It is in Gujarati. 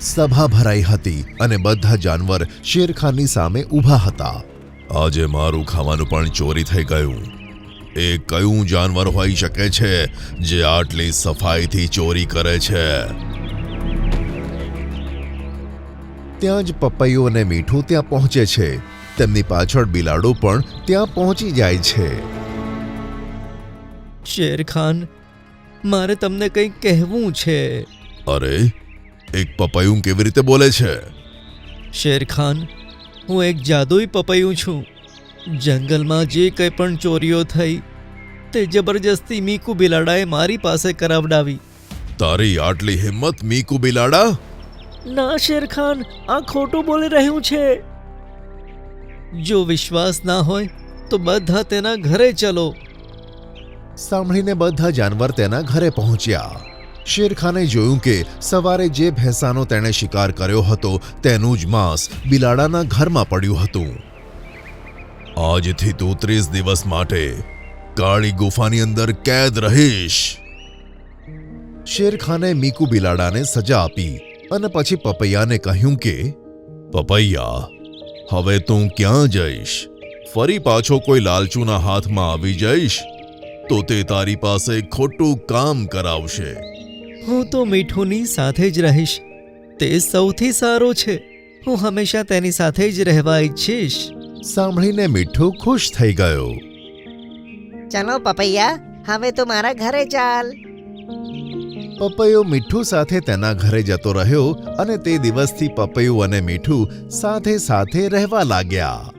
સભા ભરાઈ હતી અને બધા જાનવર શેરખાનની સામે ઊભા હતા. આજે મારું ખાવાનું પણ ચોરી થઈ ગયું. એ કયું જાનવર હોઈ શકે છે જે આટલી સફાઈથી ચોરી કરે છે? ત્યાં જ પપૈયું અને મીઠું ત્યાં પહોંચે છે. તેમની પાછળ બિલાડો પણ ત્યાં પહોંચી જાય છે. શેરખાન, મારે તમને કંઈક કહેવું છે. અરે, એક પપૈયું કેવી રીતે બોલે છે? શેરખાન, હું એક જાદુઈ પપૈયું છું. જંગલમાં જે કંઈ પણ ચોરીઓ થઈ તે જબરજસ્તી મીકુ બિલાડાએ મારી પાસે કરાવડાવી. તારી આટલી હિંમત, મીકુ બિલાડા? ના શેરખાન, આ ખોટું બોલી રહ્યું છે. જો વિશ્વાસ ના હોય તો બધા તેના ઘરે ચલો. સાંભળીને બધા જાનવર તેના ઘરે પહોંચ્યા. શેરખાને જોયું કે સવારે જે ભેંસાનો તેણે શિકાર કર્યો હતો તેનું જ માંસ બિલાડાના ઘરમાં પડ્યું હતું. આજથી તું 30 દિવસ માટે કાળી ગુફાની અંદર કેદ રહીશ. શેરખાને મીકુ બિલાડાને સજા આપી અને પછી પપૈયાને કહ્યું કે, પપૈયા, હવે તું ક્યાં જઈશ? ફરી પાછો કોઈ લાલચુના હાથમાં આવી જઈશ તો તે તારી પાસે ખોટું કામ કરાવશે. હું તો મીઠુની સાથે જ રહીશ. તે સૌથી સારો છે. હું હંમેશા તેની સાથે જ રહેવા ઈચ્છીશ. સાંભળીને મીઠું ખુશ થઈ ગયો. ચાલો પપૈયા, હવે તું મારા ઘરે ચાલ. પપૈયો મીઠું સાથે તેના ઘરે જતો રહ્યો અને તે દિવસથી પપૈયું અને મીઠું સાથે સાથે રહેવા લાગ્યા.